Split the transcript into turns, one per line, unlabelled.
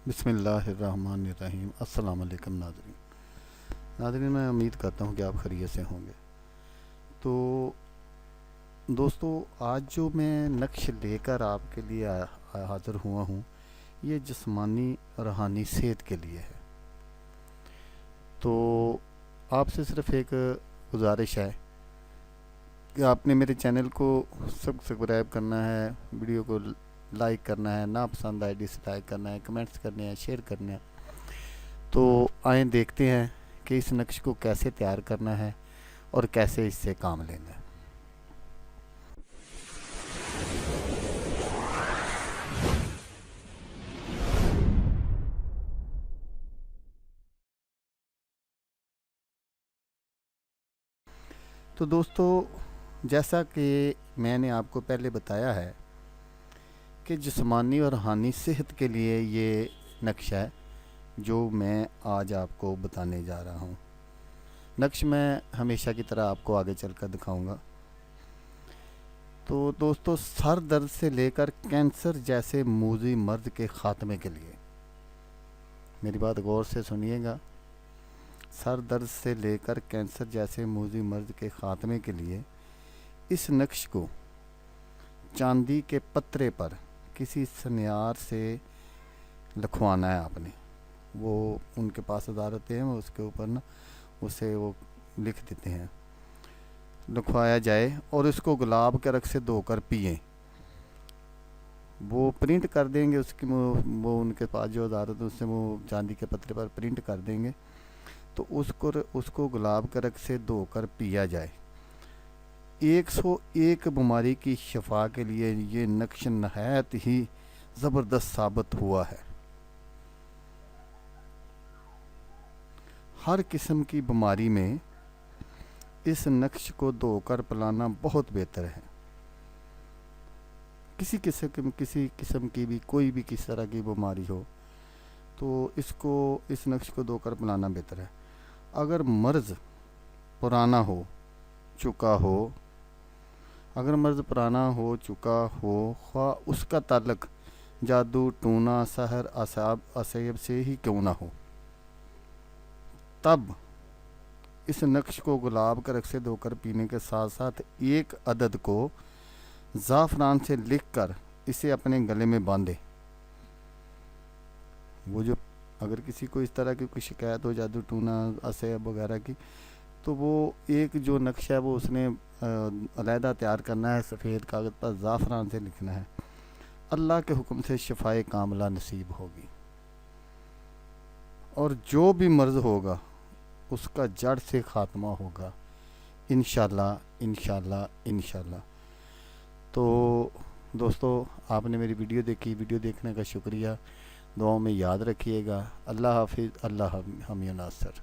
بسم اللہ الرحمن الرحیم۔ السلام علیکم ناظرین، میں امید کرتا ہوں کہ آپ خیریت سے ہوں گے۔ تو دوستو، آج جو میں نقش لے کر آپ کے لیے حاضر ہوا ہوں، یہ جسمانی اور روحانی صحت کے لیے ہے۔ تو آپ سے صرف ایک گزارش ہے کہ آپ نے میرے چینل کو سبسکرائب کرنا ہے، ویڈیو کو لائک کرنا ہے، ناپسند آئی ڈس لائک کرنا ہے، کمنٹس کرنے ہیں، شیئر کرنے ہیں۔ تو آئیں دیکھتے ہیں کہ اس نقش کو کیسے تیار کرنا ہے اور کیسے اس سے کام لینا ہے۔ تو دوستو، جیسا کہ میں نے آپ کو پہلے بتایا ہے کہ جسمانی اور روحانی صحت کے لیے یہ نقش ہے جو میں آج آپ کو بتانے جا رہا ہوں۔ نقش میں ہمیشہ کی طرح آپ کو آگے چل کر دکھاؤں گا۔ تو دوستو، سر درد سے لے کر کینسر جیسے موذی مرض کے خاتمے کے لیے، میری بات غور سے سنیے گا، سر درد سے لے کر کینسر جیسے موذی مرض کے خاتمے کے لیے اس نقش کو چاندی کے پترے پر کسی سنیار سے لکھوانا ہے آپ نے۔ وہ ان کے پاس ہزار ہوتے ہیں، وہ اس کے اوپر اسے وہ لکھ دیتے ہیں، لکھوایا جائے اور اس کو گلاب کے رنگ سے دھو کر پئیں۔ وہ پرنٹ کر دیں گے، اس کی وہ ان کے پاس جو ہزار ہوتے ہیں اس سے وہ چاندی کے پترے پر پرنٹ کر دیں گے، تو اس کو گلاب کے رنگ سے دھو کر پیا جائے۔ 101 بیماری کی شفا کے لیے یہ نقش نہایت ہی زبردست ثابت ہوا ہے۔ ہر قسم کی بیماری میں اس نقش کو دھو کر پلانا بہت بہتر ہے۔ کسی قسم کی بھی کوئی بھی کس طرح کی بیماری ہو تو اس نقش کو دھو کر پلانا بہتر ہے۔ اگر مرض پرانا ہو چکا ہو، خواہ اس کا تعلق جادو، ٹونا، سحر، عصائب سے ہی کیوں نہ ہو، تب اس نقش کو گلاب کا رنگ سے دھو کر پینے کے ساتھ ساتھ ایک عدد کو زعفران سے لکھ کر اسے اپنے گلے میں باندھے۔ وہ جو اگر کسی کو اس طرح کی کوئی شکایت ہو، جادو، ٹونا، عصائب وغیرہ کی، تو وہ ایک جو نقش ہے وہ اس نے علیحدہ تیار کرنا ہے، سفید کاغذ پر زعفران سے لکھنا ہے۔ اللہ کے حکم سے شفائے کاملہ نصیب ہوگی، اور جو بھی مرض ہوگا اس کا جڑ سے خاتمہ ہوگا، انشاءاللہ انشاءاللہ انشاءاللہ۔ تو دوستو، آپ نے میری ویڈیو دیکھی، ویڈیو دیکھنے کا شکریہ، دعاؤں میں یاد رکھیے گا۔ اللہ حافظ، اللہ حامی و ناصر۔